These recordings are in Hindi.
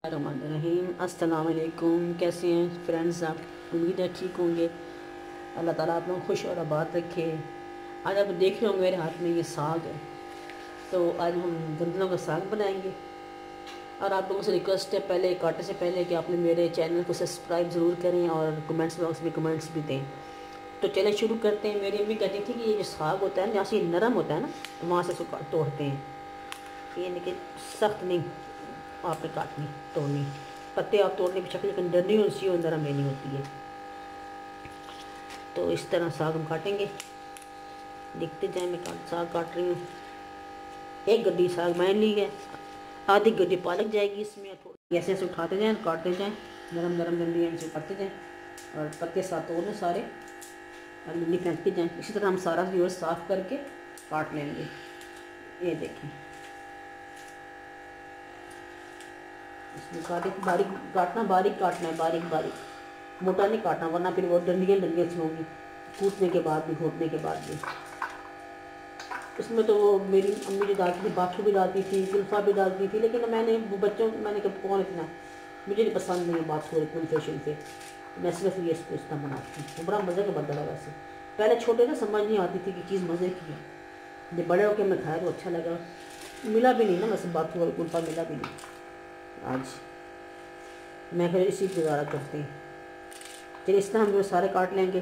रहीम अस्सलाम वालेकुम। कैसे हैं फ्रेंड्स आप? उम्मीद है ठीक होंगे। अल्लाह ताला आप लोग खुश और आबाद रखे। आज आप देख रहे होंगे मेरे हाथ में ये साग है, तो आज हम गंदलों का साग बनाएंगे। और आप लोगों से रिक्वेस्ट है पहले काटने से पहले कि आपने मेरे चैनल को सब्सक्राइब ज़रूर करें और कमेंट्स बॉक्स में कमेंट्स भी दें। तो चले शुरू करते हैं। मेरी अम्मी कहती थी कि ये जो साग होता है ना, जहाँ से नरम होता है ना, वहाँ से उसको तोड़ते हैं। ये लेकिन सख्त नहीं आपने काटनी तोड़नी। पत्ते आप तोड़ने की शक्ल लेकिन डरनी उसी और नरम लेनी होती है। तो इस तरह साग हम काटेंगे। देखते जाए, मैं साग काट रही हूँ। एक गड्डी साग मैंने ली है, आधी गड्डी पालक जाएगी इसमें। थोड़ी ऐसे ऐसे उठाते जाएँ, काटते जाएँ, नरम नरम गंदी ऐसे काटते जाएँ और पत्ते साथ तोड़ने सारे और गंदी फेंकते जाएँ। इसी तरह हम सारा व्यूअर साफ़ करके काट लेंगे। ये देखें, इसमें बारीक बारीक काटना, बारीक काटना है, बारीक बारीक, मोटा नहीं काटना, वरना फिर वो डंडियाँ डंडियाँ सी होंगी कूटने के बाद भी, घोटने के बाद भी। इसमें तो वो मेरी अम्मी जो डालती थी, बाथू भी डालती थी, कुल्फ़ा भी डालती थी, लेकिन मैंने वो बच्चों मैंने कब कौन इतना, मुझे नहीं पसंद नहीं है बाथू इतना फेशियल से। मैं सिर्फ ये इसको इतना बनाती हूँ। वो बड़ा मज़े का बनता था वैसे। पहले छोटे ना समझ नहीं आती थी कि चीज़ मज़े की है। जब बड़े होकर मैं खाया तो अच्छा लगा। मिला भी नहीं ना वैसे, बाथू और कुल्फ़ा मिला भी नहीं आज। मैं फिर इसी गुजारा करते हैं। चलिए इस तरह हम जो सारे काट लेंगे।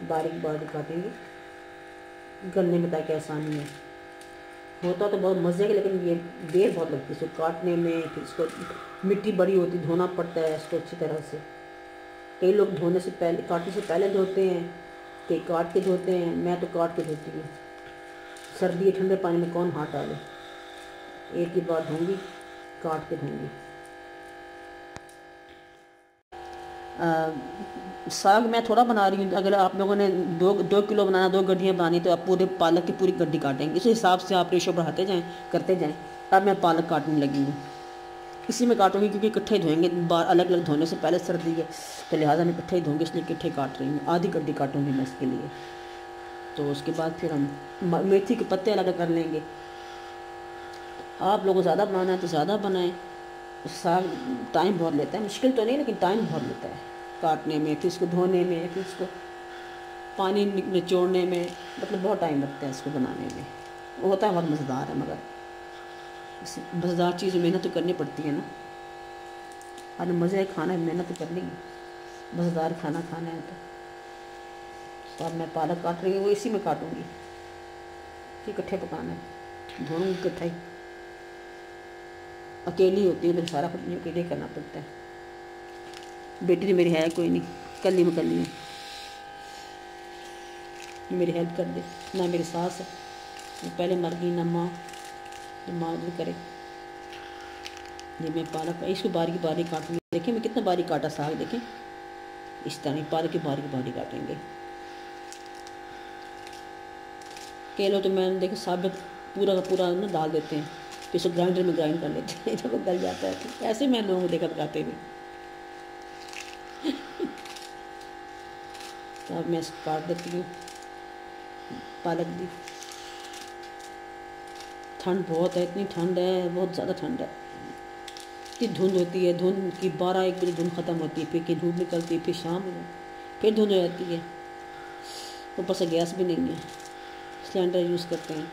बारीक बारीक काटेंगे, गलने में ताकि आसानी है। होता तो बहुत मज़े का, लेकिन ये देर बहुत लगती है इसको काटने में। फिर इसको मिट्टी बड़ी होती, धोना पड़ता है इसको अच्छी तरह से। कई लोग धोने से पहले, काटने से पहले धोते हैं, कई काट के धोते हैं। मैं तो काट के धोती हूँ। सर्दी ठंडे पानी में कौन हाथ डाले। एक ही बार धोंगी, काट के धोंगी। साग मैं थोड़ा बना रही हूँ। अगर आप लोगों ने 2 किलो बनाना, 2 गड्डियाँ बनानी, तो आप पूरे पालक की पूरी गड्डी काटेंगे। इस हिसाब से आप रेशो बढ़ाते जाएँ, करते जाएँ। अब मैं पालक काटने लगी हूँ। इसी में काटूंगी क्योंकि इकट्ठे धोएंगे, बार अलग अलग धोने से पहले सर्दी है, तो लिहाजा मैं इकट्ठे ही धोंगी, इसलिए इकट्ठे काट रही हूँ। आधी गड्डी काटूंगी मैं इसके लिए। तो उसके बाद फिर हम मेथी के पत्ते अलग कर लेंगे। आप लोगों को ज़्यादा बनाना है तो ज़्यादा बनाएं। साग टाइम बहुत लेता है, मुश्किल तो नहीं लेकिन टाइम बहुत लेता है काटने में, फिर इसको धोने में, फिर इसको पानी निचोड़ने में, मतलब बहुत टाइम लगता है इसको बनाने में। वो होता है बहुत मज़ेदार है, मगर मज़ेदार चीज़ मेहनत तो करनी पड़ती है ना। और मज़े है खाना में, मेहनत तो करनी है। मज़ेदार खाना खाना है तो अब मैं पालक काट रही हूँ, वो इसी में काटूँगी। इकट्ठे पकाना है, धोऊँगी इकट्ठा ही। अकेली होती है तो सारा कुछ अकेले करना पड़ता है। बेटी तो मेरी है कोई नहीं, कल्ली में कल्ली हूँ। मेरी हेल्प कर दे ना, मेरी सास है, वो पहले मर गई ना माँ, तो माँ भी करे। ये मैं पालक इसको बारीक बारीक काटूँगी। देखिए मैं कितना बारीक काटा साग, देखें इस तरह पालक की बारीक बारीक काटेंगे। कई लोग तो मैंने देखा साबित पूरा का पूरा ना डाल देते हैं, फिर इसको ग्राइंडर में ग्राइंड कर लेते हैं जब वो गल जाता है। तो ऐसे मैं लोगों को देखा पकाते हुए। तो अब मैं इसको काट देती हूँ पालक भी। ठंड बहुत है, इतनी ठंड है, बहुत ज़्यादा ठंड है। इतनी धुंध होती है, धुंध की 12-1 बजे धुंध ख़त्म होती है, फिर की धूप निकलती है, फिर शाम में फिर धुंध हो जाती है। ऊपर से गैस भी नहीं है, सिलेंडर यूज़ करते हैं।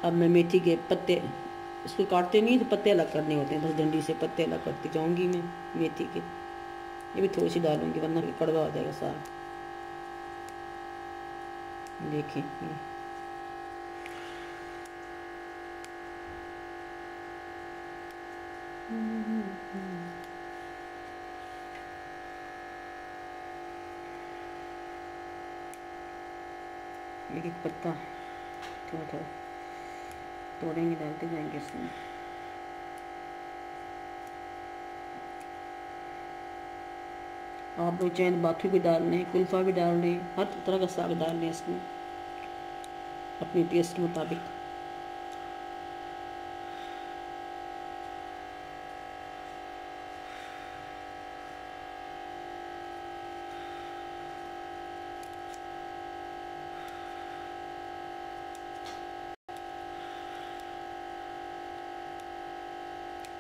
अब मैं मेथी के पत्ते, इसको काटते नहीं तो पत्ते अलग करने होते हैं, बस डंडी से पत्ते अलग करती जाऊँगी मैं मेथी के। ये भी थोड़ी सी डालूँगी वरना कड़वा हो जाएगा साग। देखें एक एक पत्ता थोड़ा थोड़ा तोड़ेंगे, डालते जाएंगे इसमें। आप लोग चाहे बाथू भी डाल लें, कुल्फ़ा भी डाल लें, हर तरह का साग डाल लें इसमें अपने टेस्ट के मुताबिक।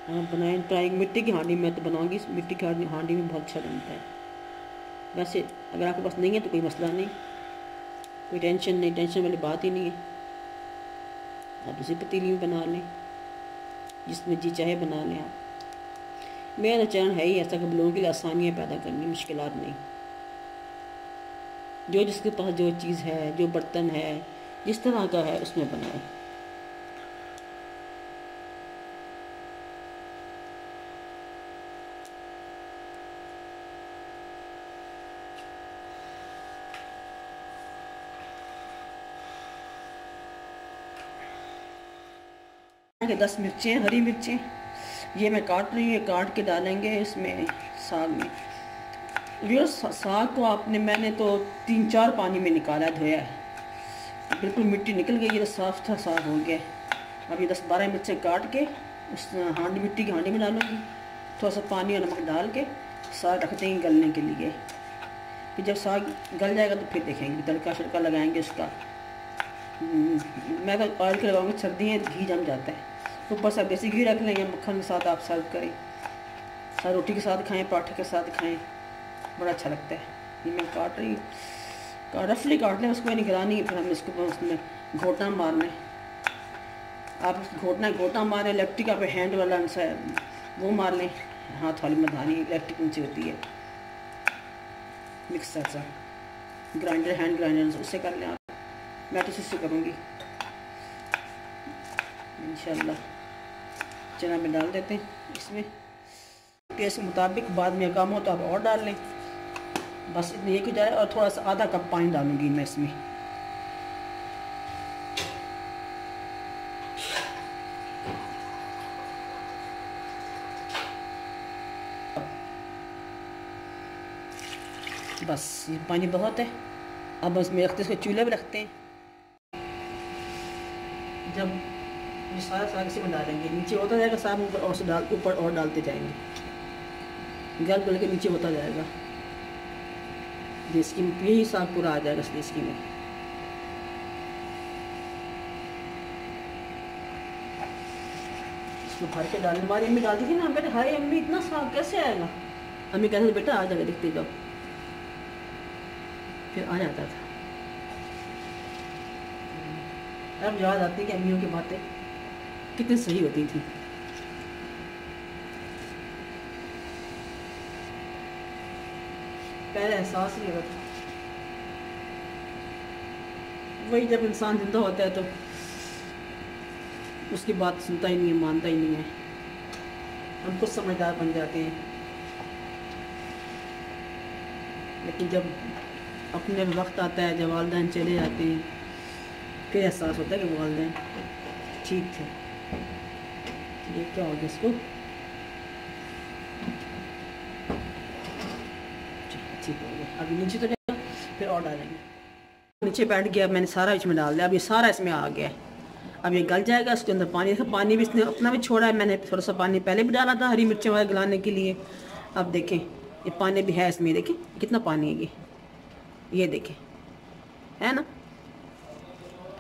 हाँ बनाए ट्राई, मिट्टी की हांडी में तो बनाऊंगी, मिट्टी की हांडी में बहुत अच्छा बनता है। वैसे अगर आपके पास नहीं है तो कोई मसला नहीं, कोई टेंशन नहीं, टेंशन वाली बात ही नहीं है। आप उसी पतीली में बना लें, जिसमें जी चाहे बना लें आप। मेरा चरण है ही ऐसा कि लोगों के लिए आसानियाँ पैदा करनी, मुश्किलात नहीं। जो जिसके पास जो चीज़ है, जो बर्तन है, जिस तरह का है उसमें बनाए। कि 10 मिर्चें, हरी मिर्चें ये मैं काट रही हूँ, काट के डालेंगे इसमें साग में। जो साग को आपने, मैंने तो 3-4 पानी में निकाला, धोया है, बिल्कुल मिट्टी निकल गई, ये तो साफ था, साफ हो गया। अब ये 10-12 मिर्चें काट के उस हांडी, मिट्टी की हांडी में डालूंगी। थोड़ा सा पानी और नमक डाल के साग रख देंगे गलने के लिए। फिर जब साग गल जाएगा तो फिर देखेंगे, तड़का शड़का लगाएंगे उसका। मैं तो ऑयल के लगाऊंगी, सर्दी है घी जम जाता है। ऊपर से देसी घी रख लें या मक्खन के साथ आप सर्व करें, साथ रोटी के साथ खाएं, पराठे के साथ खाएं, बड़ा अच्छा लगता है। ये मैं काट रही हूँ, रफली काट लें, उसको निगरानी, फिर हम इसको उसमें घोटा मारना है। आप घोटा मारें, इलेक्ट्रिक आप हैंड वाला सा वो मार लें, हाथ वाली मधानी इलेक्ट्रिक नीचे होती है, मिक्सर सा, ग्राइंडर, हैंड ग्राइंडर, उससे कर लें आप। मैं तो इससे करूँगी इंशाल्लाह। चना में डाल देते हैं इसमें, टेस्ट के मुताबिक, बाद में काम हो तो आप और डाल लें। बस इतनी एक हो जाए, और थोड़ा सा आधा कप पानी डालूंगी मैं इसमें। बस ये पानी बहुत है। अब इसमें रखते, इसको चूल्हे पे रखते हैं। जब ये सारा साग इसी में डालेंगे, नीचे होता जाएगा साग, ऊपर और से ऊपर और डालते जाएंगे, गल गल के नीचे होता जाएगा। देसी में यही साग पूरा आ जाएगा देसी में। इसको भर के डालने, हमारी अम्मी डालती थी ना, हम कहते हाय अम्मी इतना साग कैसे आएगा। अम्मी कहते बेटा आ जाएगा, देखते जाओ, फिर आ जाता था। अब याद आती है कि अम्मियों की बातें कितनी सही होती थी। पहले एहसास नहीं होता, वही जब इंसान जिंदा होता है तो उसकी बात सुनता ही नहीं है, मानता ही नहीं है। हम खुद समझदार बन जाते हैं, लेकिन जब अपने वक्त आता है, जब वालिदैन चले जाते हैं, फिर एहसास होता है कि वालिदैन ठीक थे। ये क्या हो गया इसको, ठीक हो गया। अभी नीचे तो जाएगा, फिर और डालेंगे। नीचे बैठ गया, मैंने सारा इसमें डाल दिया। अब ये सारा इसमें आ गया है। अब ये गल जाएगा, इसके अंदर पानी, देखो पानी भी इसने अपना भी छोड़ा है। मैंने थोड़ा सा पानी पहले भी डाला था हरी मिर्चें वगैरह गलाने के लिए। अब देखें ये पानी भी है इसमें, देखें कितना पानी है ये देखें, है ना।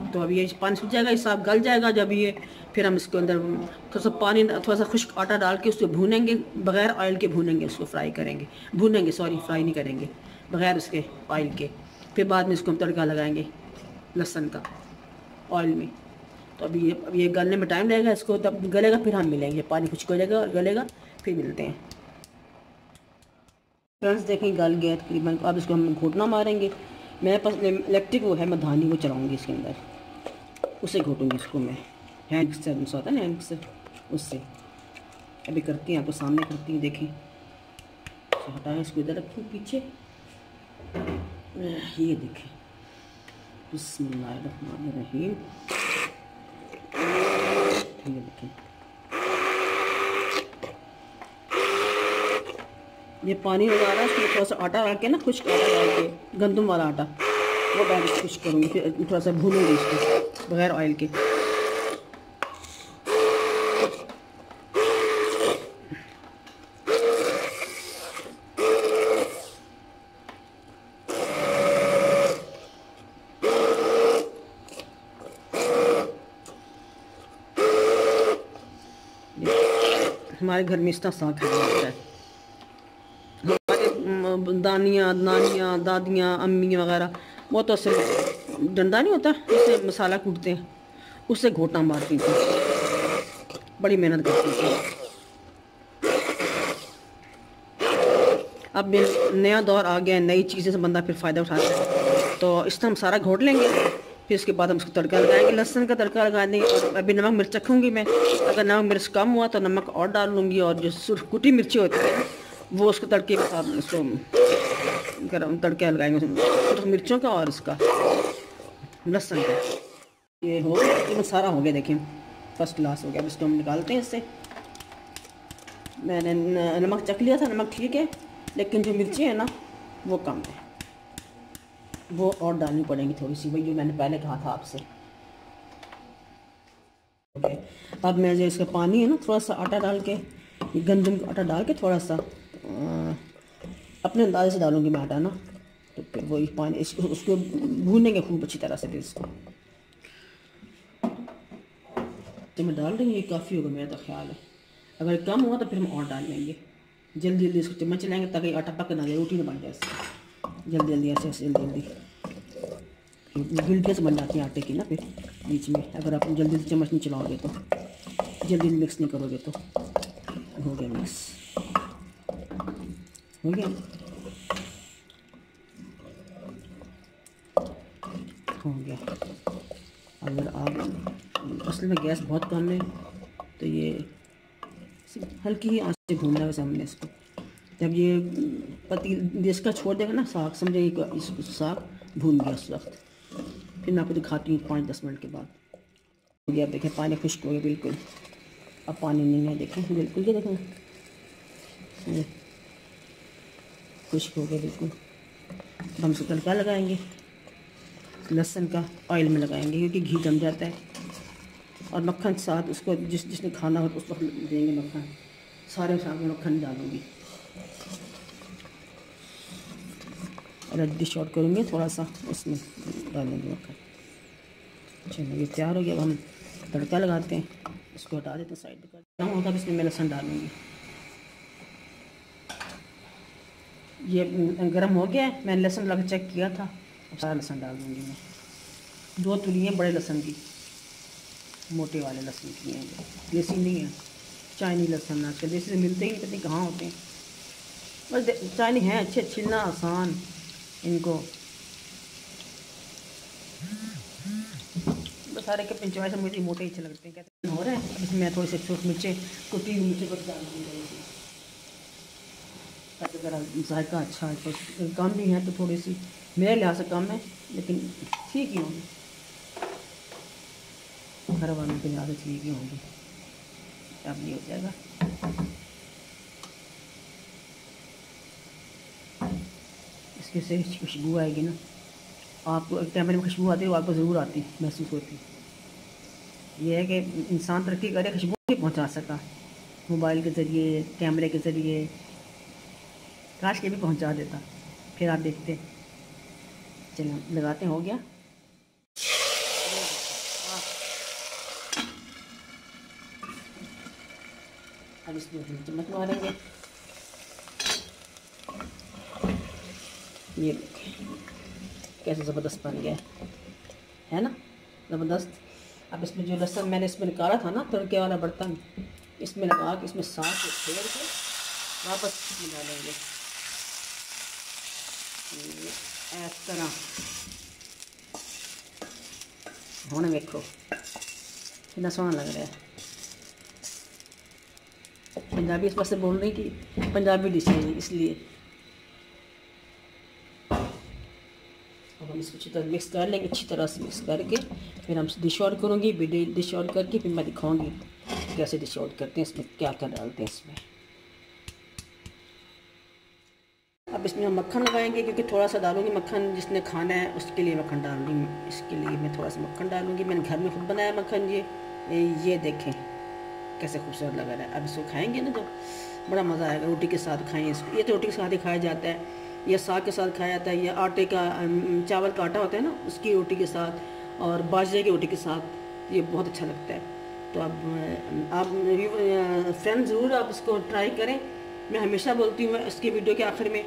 तो अब ये पानी सूख जाएगा, ये साफ गल जाएगा। जब ये फिर हम इसके अंदर थोड़ा सा पानी, थोड़ा सा खुश्क आटा डाल के उसको भूनेंगे, बग़ैर ऑयल के भूनेंगे, उसको फ्राई करेंगे, भूनेंगे सॉरी, फ्राई नहीं करेंगे, बग़ैर उसके ऑयल के। फिर बाद में इसको हम तड़का लगाएंगे लहसुन का ऑयल में। तो अब ये गलने में टाइम लगेगा, इसको तब गलेगा, फिर हम मिलेंगे। पानी खुश्क हो जाएगा और गलेगा, फिर मिलते हैं। फ्रेंड्स देखें गल गया तकरीबन। अब इसको हम घोटना मारेंगे। मेरे पास इलेक्ट्रिक वो है, मधानी, वो चलाऊँगी इसके अंदर, उससे घोटूँगी इसको मैं। हैंड मिक्सर होता है ना, हैंड मिक्सर, उससे। अभी करती हैं, आपको सामने करती हैं, देखें। हटाएं इसको, इधर रखूँ पीछे, ये देखें। बिस्मिल्लाहिर्रहमानिर्रहीम, ये देखें। ये पानी लगा रहा है, इसमें थोड़ा सा आटा डाल के ना, खुश्क आटा डाल के, गंदम वाला आटा, वो डाल के खुश्क करूँगी। फिर थोड़ा सा भूनूँगी इसको बग़ैर ऑयल के। हमारे घर में इस तरह साग खाया जाता है। हमारे दानियाँ नानियाँ दादियाँ अम्मी वगैरह वो तो सिर्फ डंडा नहीं होता उससे मसाला कूटते हैं, उससे घोटा मारती थी, बड़ी मेहनत करती थी। अब नया दौर आ गया है, नई चीज़ें से बंदा फिर फ़ायदा उठाता है। तो इस तरह हम सारा घोट लेंगे, फिर उसके बाद हम उसको तड़का लगाएंगे, लहसुन का तड़का लगा देंगे। और अभी नमक मिर्च रखूँगी मैं, अगर नमक मिर्च कम हुआ तो नमक और डाल लूँगी। और जो सुर्ख कुटी मिर्ची होती है वो उसको तड़के के साथ उसको गरम तड़का लगाएंगे, सुर्ख मिर्चों का और उसका लहसुन का। ये हो गया, सारा हो गया, देखिए फर्स्ट क्लास हो गया। अब इसको हम निकालते हैं इससे। मैंने नमक चख लिया था, नमक ठीक है, लेकिन जो मिर्ची है ना वो कम है, वो और डालनी पड़ेंगी थोड़ी सी, वही जो मैंने पहले कहा था आपसे। अब मैं जो इसका पानी है ना, थोड़ा सा आटा डाल के, गंदम का आटा डाल के थोड़ा सा अपने अंदाजे से डालूंगी मैं आटा ना, तो फिर वही पानी उसको भूनेंगे खूब अच्छी तरह से। फिर इसको तो मैं डाल रही हूँ, ये काफ़ी होगा मेरा तो ख्याल है। अगर कम हुआ तो फिर हम और डाल लेंगे। जल्दी जल्दी इसको चम्मच चलाएंगे ताकि आटा पक ना जाए, रोटी ना बन जाए इससे। जल्दी जल्दी ऐसे ऐसे जल्दी जल्दी गिल्टियाँ से बन जाती हैं आटे की ना फिर बीच में, अगर आप जल्दी जल्दी चम्मच नहीं चलाओगे तो, जल्दी मिक्स नहीं करोगे तो। हो गया मिक्स, हो गया, हो गया। अगर आप असल में गैस बहुत कम है तो ये हल्की ही आंच से भूनना है हमने इसको। जब ये पति देश का छोड़ देगा ना साग, समझे साग भून गया उस वक्त। फिर मैं आपको दिखाती हूँ 5-10 मिनट के बाद। ये आप देखें पानी खुश्क हो गया बिल्कुल, अब पानी नहीं है, देखें बिल्कुल, ये देखें खुश्क हो गया बिल्कुल। हम इसको तड़का लगाएंगे, लहसुन का ऑयल में लगाएंगे क्योंकि घी जम जाता है। और मक्खन के साथ उसको जिसने खाना हो तो उस वक्त देंगे मक्खन, सारे साथ में मक्खन डालूंगी। और डिश आउट करूँगी थोड़ा सा, उसमें डालेंगे मक्खन। चलो ये तैयार हो गया। अब हम तड़का लगाते हैं, इसको हटा देते हैं साइड पर। कम होगा तो इसमें मैं लहसुन डालूँगी। ये गर्म हो गया है, मैंने लहसुन लगा चेक किया था, अब सारा लहसुन डाल दूँगी मैं। 2 तुलियाँ बड़े लहसुन की, मोटे वाले लहसुन की हैं, देसी नहीं है, चाइनी लहसुन। आजकल देसी से मिलते ही नहीं, पता नहीं कहाँ होते हैं, बस चाइनी हैं अच्छे, छीलना आसान इनको। बस सारे के पिंचवाई से मुझे मोटे ही अच्छे लगते हैं, कहते हैं हो रहे हैं। अब इसमें मैं थोड़ी सी सूख मिर्चें, कुटी हुई मिर्चें को डाल दूँगी ताकि ज़रा जायका अच्छा है। तो कम भी है तो थोड़ी सी मेरे लिहाज से कम है, लेकिन ठीक ही होंगी, घर वालों के लिहाज से ठीक ही होंगी। अब ये हो जाएगा। इसके से खुशबू आएगी ना, आपको कैमरे में खुशबू आती है, वो आपको ज़रूर आती महसूस होती। ये है कि इंसान तरक्की करे, खुशबू नहीं पहुंचा सका मोबाइल के ज़रिए, कैमरे के ज़रिए, काश के भी पहुंचा देता, फिर आप देखते। चलिए लगाते हैं, हो गया। अब इसमें चम्मच मारेंगे, ये कैसे ज़बरदस्त बन गया है ना, ज़बरदस्त। अब इसमें जो लहसुन मैंने इसमें निकाला था ना तड़के वाला बर्तन, इसमें लगा के इसमें साग को फेर के वापस मिला लेंगे इस तरह। होने देखो कितना सोहना लग रहा है। पंजाबी इस बात से बोल रही कि पंजाबी डिश है इसलिए। अब हम इसको अच्छी तरह मिक्स कर लेंगे, अच्छी तरह से मिक्स करके फिर हम डिश आउट करूँगी। वीडियो डिश आउट करके फिर मैं दिखाऊँगी कैसे डिश आउट करते हैं, इसमें क्या क्या डालते हैं इसमें। अब इसमें हम मक्खन लगाएंगे, क्योंकि थोड़ा सा डालूंगी मक्खन, जिसने खाना है उसके लिए मक्खन डालूंगी। इसके लिए मैं थोड़ा सा मक्खन डालूंगी, मैंने घर में खुद बनाया मक्खन। ये देखें कैसे खूबसूरत लग रहा है। अब इसको खाएंगे ना तो बड़ा मज़ा आएगा, रोटी के साथ खाएँ इसको। ये तो रोटी के साथ ही खाया जाता है, या साग के साथ खाया जाता है, या आटे का चावल का आटा होता है ना उसकी रोटी के साथ, और बाजरे की रोटी के साथ ये बहुत अच्छा लगता है। तो आप फ्रेंड ज़रूर आप इसको ट्राई करें। मैं हमेशा बोलती हूँ इसकी वीडियो के आखिर में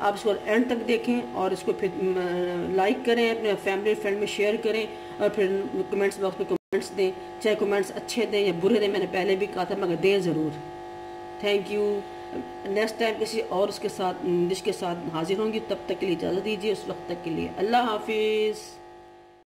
आप इसको एंड तक देखें और इसको फिर लाइक करें, अपने फैमिली फ्रेंड में शेयर करें और फिर कमेंट्स बॉक्स में कमेंट्स दें, चाहे कमेंट्स अच्छे दें या बुरे दें। मैंने पहले भी कहा था मगर दें ज़रूर। Thank you. नेक्स्ट टाइम किसी और उसके साथ डिश के साथ हाजिर होंगी, तब तक के लिए इजाज़त दीजिए। उस वक्त तक के लिए अल्लाह हाफिज़।